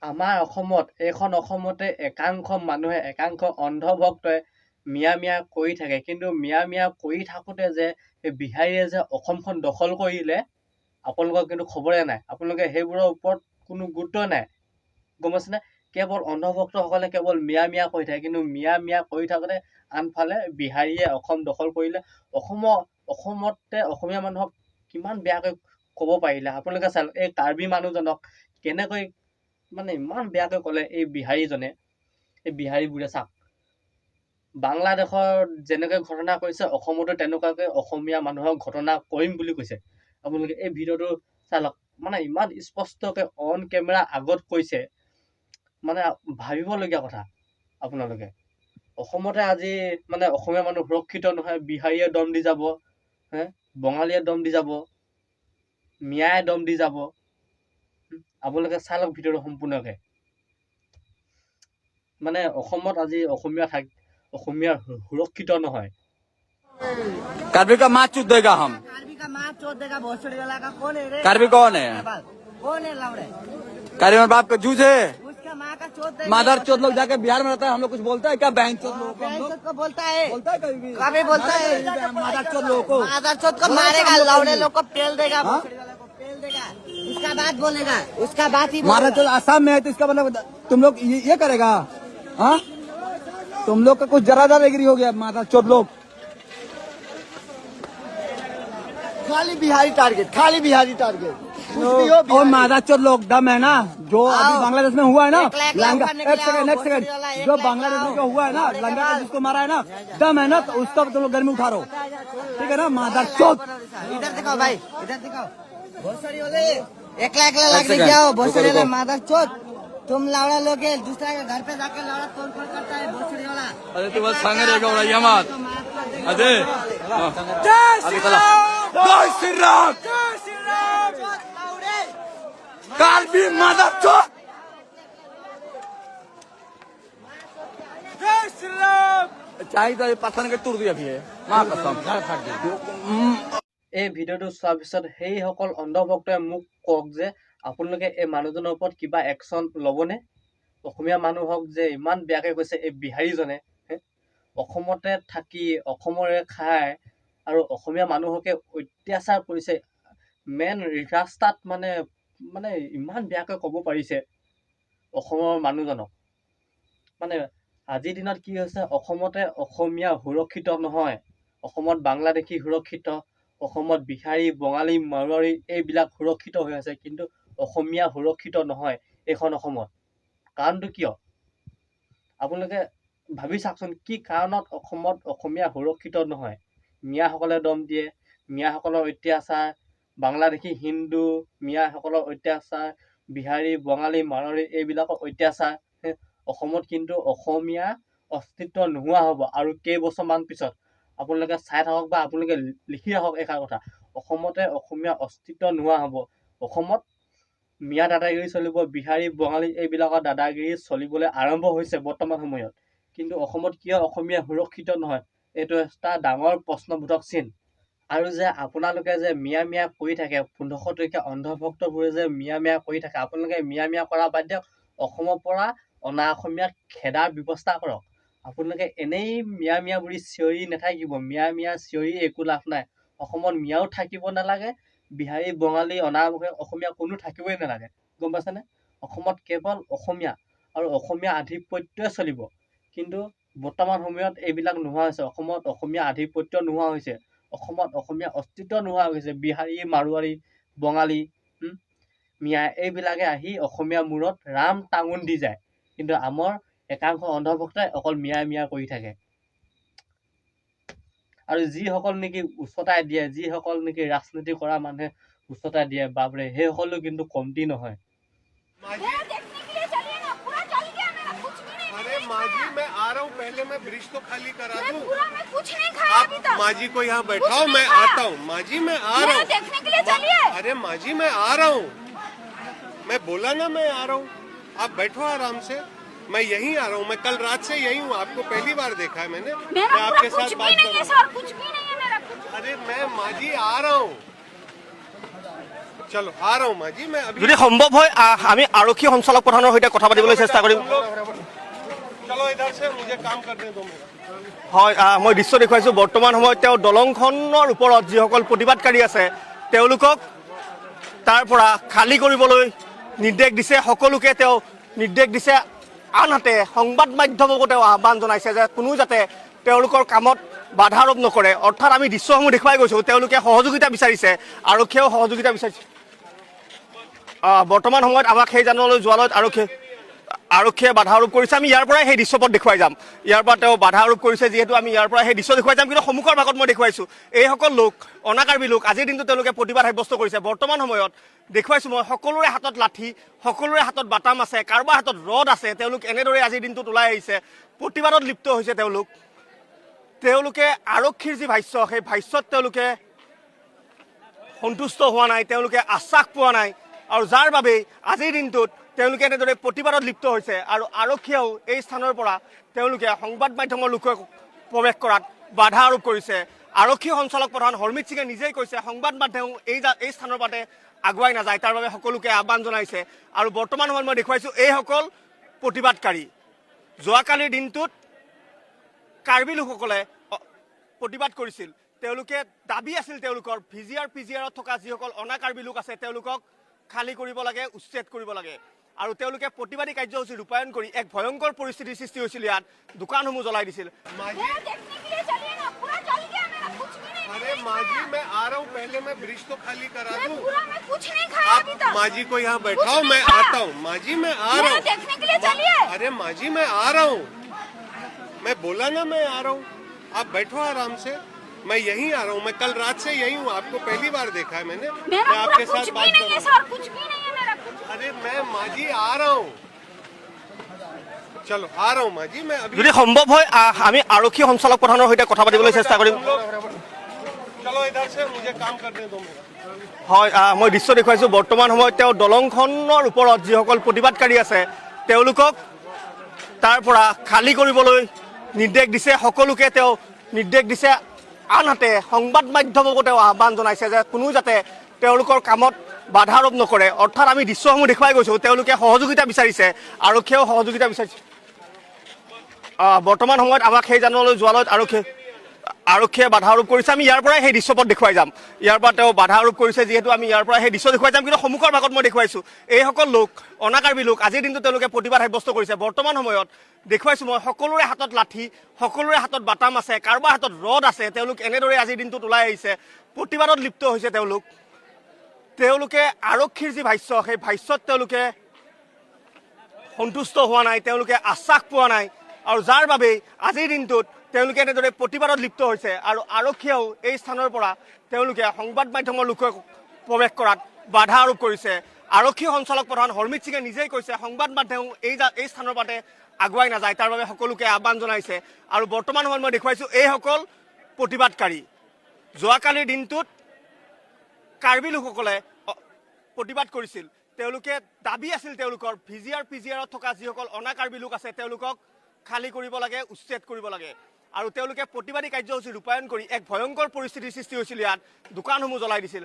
আমাৰ অসমত এইখন অসমতে একাংশ মানুহে একাংশ অন্ধভক্তই মিয়া মিয়া কৰি থাকে, কিন্তু মিয়া মিয়া কৰি থাকোতে যে এই বিহাৰীয়ে যে অসমখন দখল কৰিলে আপোনালোকৰ কিন্তু খবৰে নাই। আপোনালোকে সেইবোৰৰ ওপৰত কোনো গুৰুত্ব নাই, গম পাইছেনে? কেৱল অন্ধভক্তসকলে কেৱল মিয়া মিয়া কৰি থাকে, কিন্তু মিয়া মিয়া কৰি থাকোতে আনফালে বিহাৰীয়ে অসম দখল কৰিলে। অসমতে অসমীয়া মানুহক কিমান বেয়াকৈ ক'ব পাৰিলে আপোনালোকে চাওক। এই কাৰ্বি মানুহজনক কেনেকৈ মানে ইমান বেয়াকৈ ক'লে এই বিহাৰীজনে। এই বিহাৰীবোৰে চাওক, বাংলাদেশৰ যেনেকৈ ঘটনা কৰিছে অসমতো তেনেকুৱাকৈ অসমীয়া মানুহক ঘটনা কৰিম বুলি কৈছে। আপোনালোকে এই ভিডিঅ'টো চাওক, মানে ইমান স্পষ্টকৈ অন কেমেৰা আগত কৈছে, মানে ভাবিবলগীয়া কথা। আপোনালোকে অসমতে আজি মানে অসমীয়া মানুহ সুৰক্ষিত নহয়, বিহাৰীয়ে দম দি যাব, বঙালীয়ে দম দি যাব, মিয়াই দম দি যাব। আপোনালোকে চাই লওক ভিডিঅ'টো সম্পূৰ্ণকে। মানে অসমত আজি অসমীয়া সুৰক্ষিত নহয়। कार्बी का माँ चूत देगा हम। कार्बी का माँ चोद देगा भोसड़ी वाला का कौन है रे? कार्बी कौन है? कौन है लावड़े? कार्बी में बाप का जूझ है। उसका माँ का चोद देगा। मादर चोद लोग जाके बिहार में रहता है, हम लोग कुछ बोलता है क्या? बैंक चोद लोगों को हम लोग को बोलता है कभी कभी बोलता है मादर चोद लोगों को। मादर चोद को मारेगा, लावड़े लोग को पेल देगा, भोसड़ी वाला को पेल देगा। उसका बात बोलेगा, उसका बात ही मादर चोद आसाम में है तो इसका मतलब तुम लोग ये करेगा? हाँ, तुम लोग का कुछ जरा एग्री हो गया। मादर चोद लोग खाली बिहारी टारगेट, खाली बिहारी टारगेट। और मादा चोद लोग दम है ना जो अभी बांग्लादेश में हुआ है ना, लंगा एक सेकंड जो बांग्लादेश में जो हुआ है ना, लंगा का जिसको मारा है ना, दम है ना, तो उसका तुम लोग घर में उठारो, ठीक है ना? मादा चोद इधर दिखाओ भाई, इधर दिखाओ। भोसड़ी वाले एकला लग जाओ, भोसड़ी वाला मादर चोद। तुम लावड़ा लोग दूसरा के घर पे जाके लावड़ा तोड़ फोड़ करता है भोसड़ी वाला। अरे तू बस संगे रहेगा और ये मत अजय जय श्री राम कार्बी मादा चोद जय श्री राम चाहिए तो पत्थर के तोड़ दिया भी है मां कसम এই ভিডিঅ'টো চোৱাৰ পিছত সেইসকল অন্ধভক্তই মোক কওক যে আপোনালোকে এই মানুহজনৰ ওপৰত কিবা একশ্যন ল'বনে? অসমীয়া মানুহক যে ইমান বেয়াকৈ কৈছে এই বিহাৰীজনে, অসমতে থাকি অসমৰে খাই আৰু অসমীয়া মানুহকে অত্যাচাৰ কৰিছে। মেইন ৰাস্তাত মানে ইমান বেয়াকৈ ক'ব পাৰিছে অসমৰ মানুহজনক। মানে আজিৰ দিনত কি হৈছে, অসমতে অসমীয়া সুৰক্ষিত নহয়, অসমত বাংলাদেশী সুৰক্ষিত, অসমত বিহাৰী বঙালী মাৰোৱাৰী এইবিলাক সুৰক্ষিত হৈ আছে, কিন্তু অসমীয়া সুৰক্ষিত নহয় এইখন অসমত। কাৰণটো কিয় আপোনালোকে ভাবি চাওকচোন, কি কাৰণত অসমত অসমীয়া সুৰক্ষিত নহয়? মিয়াসকলে দম দিয়ে, মিয়াসকলৰ অত্যাচাৰ, বাংলাদেশী হিন্দু মিয়াসকলৰ অত্যাচাৰ, বিহাৰী বঙালী মাৰোৱাৰী এইবিলাকৰ অত্যাচাৰ। অসমত কিন্তু অসমীয়া অস্তিত্ব নোহোৱা হ'ব আৰু কেইবছৰমান পিছত। আপোনালোকে চাই থাকক বা আপোনালোকে লিখি ৰাখক এষাৰ কথা, অসমতে অসমীয়া অস্তিত্ব নোহোৱা হ'ব। অসমত মিয়া দাদাগিৰি চলিব, বিহাৰী বঙালী এইবিলাকৰ দাদাগিৰি চলিবলৈ আৰম্ভ হৈছে বৰ্তমান সময়ত। কিন্তু অসমত কিয় অসমীয়া সুৰক্ষিত নহয়, এইটো এটা ডাঙৰ প্ৰশ্নবোধক চিন। আৰু যে আপোনালোকে যে মিয়া মিয়া কৰি থাকে, 1500 টকীয়া অন্ধভক্তবোৰে যে মিয়া মিয়া কৰি থাকে, আপোনালোকে মিয়া মিয়া কৰা বাদ দিয়ক, অসমৰ পৰা অনা অসমীয়াক খেদাৰ ব্যৱস্থা কৰক। আপোনালোকে এনেই মিয়া মিয়া বুলি চিঞৰি নাথাকিব, মিয়া মিয়া চিঞৰি একো লাভ নাই। অসমত মিয়াও থাকিব নালাগে, বিহাৰী বঙালী অনা অসমীয়া কোনো থাকিবই নালাগে, গম পাইছেনে? অসমত কেৱল অসমীয়া আৰু অসমীয়া আধিপত্যই চলিব। কিন্তু বৰ্তমান সময়ত এইবিলাক নোহোৱা হৈছে, অসমত অসমীয়া আধিপত্য নোহোৱা হৈছে, অসমত অসমীয়া অস্তিত্ব নোহোৱা হৈছে। বিহাৰী মাৰোৱাৰী বঙালী মিয়া এইবিলাকে আহি অসমীয়া মূৰত ৰাম টাঙোন দি যায়, কিন্তু আমাৰ একাংশ অন্ধভক্তই অকল মিয়া মিয়া কৰি থাকে। আৰু যিসকল নেকি উচতাই দিয়ে, যিসকল নেকি ৰাজনীতি কৰা মানুহে উচতাই দিয়ে, বাপৰে সেইসকলো কিন্তু কমতি নহয়। अरे माजी मैं आ रहा हूँ, पहले मैं ब्रिज तो खाली करा दूँ। मैं कुछ नहीं खाया अभी तक। माजी को यहाँ बैठाओ, मैं आता हूँ। माजी मैं आ रहा हूँ देखने के लिए चलिए। अरे माजी मैं आ रहा हूँ, मैं बोला ना मैं आ रहा हूँ, आप बैठो आराम से। मैं यहीं आ रहा हूँ, मैं कल रात से यहीं हूँ, आपको पहली बार देखा है मैंने। मैं आपके साथ बात कर रहा हूँ। कुछ भी नहीं है मेरा कुछ। अरे मैं माजी आ रहा हूँ, चलो आ रहा हूँ माँ जी, मैं अभी যদি সম্ভৱ হয় আমি আৰক্ষী সঞ্চালক প্ৰধানৰ সৈতে কথা পাতিবলৈ চেষ্টা কৰিম। चलो इधर से, मुझे काम करने दो मेरा। হয় মই দৃশ্য দেখুৱাইছোঁ বৰ্তমান সময়ত তেওঁ দলংখনৰ ওপৰত যিসকল প্ৰতিবাদকাৰী আছে তেওঁলোকক তাৰ পৰা খালী কৰিবলৈ নিৰ্দেশ দিছে, সকলোকে তেওঁ নিৰ্দেশ দিছে। আনহাতে সংবাদ মাধ্যমকো তেওঁ আহ্বান জনাইছে যে কোনো যাতে তেওঁলোকৰ কামত বাধা আৰোপ নকৰে। অৰ্থাৎ আমি দৃশ্যসমূহ দেখুৱাই গৈছোঁ, তেওঁলোকে সহযোগিতা বিচাৰিছে, আৰক্ষীয়েও সহযোগিতা বিচাৰিছে। বৰ্তমান সময়ত আমাক সেই জানলৈ যোৱালৈ আৰক্ষীয়ে বাধা আৰোপ কৰিছে। আমি ইয়াৰ পৰাই সেই দৃশ্যপট দেখুৱাই যাম। ইয়াৰ পৰা তেওঁ বাধা আৰোপ কৰিছে যিহেতু আমি ইয়াৰ পৰা সেই দৃশ্য দেখুৱাই যাম। কিন্তু সন্মুখৰ ভাগত মই দেখুৱাইছোঁ এইসকল লোক অনাকাৰ্বী লোক আজিৰ দিনটো তেওঁলোকে প্ৰতিবাদ সাব্যস্ত কৰিছে। বৰ্তমান সময়ত দেখুৱাইছোঁ মই সকলোৰে হাতত লাঠি, সকলোৰে হাতত বাটাম আছে, কাৰোবাৰ হাতত ৰড আছে। তেওঁলোক এনেদৰে আজিৰ দিনটোত ওলাই আহিছে, প্ৰতিবাদত লিপ্ত হৈছে। তেওঁলোকে আৰক্ষীৰ যি ভাষ্য সেই ভাষ্যত তেওঁলোকে সন্তুষ্ট হোৱা নাই, তেওঁলোকে আশ্বাস পোৱা নাই, আৰু যাৰ বাবেই আজিৰ দিনটোত তেওঁলোকে এনেদৰে প্ৰতিবাদত লিপ্ত হৈছে। আৰু আৰক্ষীয়েও এই স্থানৰ পৰা তেওঁলোকে সংবাদ মাধ্যমৰ লোকে প্ৰৱেশ কৰাত বাধা আৰোপ কৰিছে। আৰক্ষী সঞ্চালক প্ৰধান হৰমিত সিঙে নিজেই কৈছে সংবাদ মাধ্যম এই স্থানৰ পৰা আগুৱাই নাযায়, তাৰ বাবে সকলোকে আহ্বান জনাইছে। আৰু বৰ্তমান সময়ত মই দেখুৱাইছোঁ এইসকল প্ৰতিবাদকাৰী যোৱাকালিৰ দিনটোত কাৰ্বি লোকসকলে প্ৰতিবাদ কৰিছিল। তেওঁলোকে দাবী আছিল তেওঁলোকৰ পিজিআৰত থকা যিসকল অনা কাৰ্বি লোক আছে তেওঁলোকক খালী কৰিব লাগে, উচ্ছেদ কৰিব লাগে। আৰু তেওঁলোকে প্ৰতিবাদী কাৰ্যসূচী ৰূপায়ণ কৰি এক ভয়ংকৰ পৰিস্থিতিৰ সৃষ্টি হৈছিল। ইয়াত দোকানসমূহ জ্বলাই দিছিল। मेरा देखने के लिए चलिए ना, पूरा जल गया मेरा, कुछ भी नहीं। अरे माँ जी मैं आ रहा हूँ, पहले मैं ब्रिज तो खाली करा मैं दूँ। पूरा मैं कुछ नहीं खाया आप अभी तक। माँ जी को यहाँ बैठाओ, कुछ मैं नहीं खाया। आता हूँ। माँ जी मैं आ रहा मेरा हूँ। देखने के लिए चलिए। अरे माँ जी मैं आ रहा हूँ, मैं बोला ना मैं आ रहा हूँ। आप बैठो आराम से, मैं यहीं आ रहा हूँ। मैं कल रात से यहीं हूँ, आपको पहली बार देखा है मैंने। मेरा मैं आपके पूरा साथ कुछ बात भी कर नहीं रहा है हूँ। सर, कुछ भी नहीं है मेरा कुछ। अरे मैं माँ जी आ रहा हूँ, चलो आ रहा हूँ माँ जी, मैं अभी যদি সম্ভৱ হয় আমি আৰক্ষী সঞ্চালক প্ৰধানৰ সৈতে কথা পাতিবলৈ চেষ্টা কৰিম। चलो इधर से, मुझे काम करने दो मेरा। হয় মই দৃশ্য দেখুৱাইছোঁ বৰ্তমান সময়ত তেওঁ দলংখনৰ ওপৰত যিসকল প্ৰতিবাদকাৰী আছে তেওঁলোকক তাৰ পৰা খালী কৰিবলৈ নিৰ্দেশ দিছে, সকলোকে তেওঁ নিৰ্দেশ দিছে। আনহাতে সংবাদ মাধ্যমকো তেওঁ আহ্বান জনাইছে যে কোনো যাতে তেওঁলোকৰ কামত বাধা আৰোপ নকৰে। অৰ্থাৎ আমি দৃশ্যসমূহ দেখুৱাই গৈছোঁ, তেওঁলোকে সহযোগিতা বিচাৰিছে, আৰক্ষীয়েও সহযোগিতা বিচাৰিছে। বৰ্তমান সময়ত আমাক সেই জানলৈ যোৱালৈ আৰক্ষীয়ে বাধা আৰোপ কৰিছে। আমি ইয়াৰ পৰাই সেই দৃশ্যপট দেখুৱাই যাম। ইয়াৰ পৰা তেওঁ বাধা আৰোপ কৰিছে যিহেতু আমি ইয়াৰ পৰা সেই দৃশ্য দেখুৱাই যাম। কিন্তু সন্মুখৰ ভাগত মই দেখুৱাইছোঁ এইসকল লোক অনাকাৰ্বী লোক আজিৰ দিনটো তেওঁলোকে প্ৰতিবাদ সাব্যস্ত কৰিছে। বৰ্তমান সময়ত দেখুৱাইছোঁ মই সকলোৰে হাতত লাঠি, সকলোৰে হাতত বাটাম আছে, কাৰোবাৰ হাতত ৰড আছে। তেওঁলোক এনেদৰে আজিৰ দিনটোত ওলাই আহিছে, প্ৰতিবাদত লিপ্ত হৈছে। তেওঁলোকে আৰক্ষীৰ যি ভাষ্য সেই ভাষ্যত তেওঁলোকে সন্তুষ্ট হোৱা নাই, তেওঁলোকে আশ্বাস পোৱা নাই, আৰু যাৰ বাবেই আজিৰ দিনটোত তেওঁলোকে এনেদৰে প্ৰতিবাদত লিপ্ত হৈছে। আৰু আৰক্ষীয়েও এই স্থানৰ পৰা তেওঁলোকে সংবাদ মাধ্যমৰ লোকে প্ৰৱেশ কৰাত বাধা আৰোপ কৰিছে। আৰক্ষী সঞ্চালক প্ৰধান হৰমিত সিঙে নিজেই কৈছে সংবাদ মাধ্যম এই স্থানৰ পৰা আগুৱাই নাযায়, তাৰ বাবে সকলোকে আহ্বান জনাইছে। আৰু বৰ্তমান সময়ত মই দেখুৱাইছোঁ এইসকল প্ৰতিবাদকাৰী যোৱাকালিৰ দিনটোত কাৰ্বি লোকসকলে প্ৰতিবাদ কৰিছিল। তেওঁলোকে দাবী আছিল তেওঁলোকৰ পিজিআৰত থকা যিসকল অনা কাৰ্বি লোক আছে তেওঁলোকক খালী কৰিব লাগে, উচ্ছেদ কৰিব লাগে। আৰু তেওঁলোকে প্ৰতিবাদী কাৰ্যসূচী ৰূপায়ণ কৰি এক ভয়ংকৰ পৰিস্থিতিৰ সৃষ্টি হৈছিল। ইয়াত দোকানসমূহ জ্বলাই দিছিল।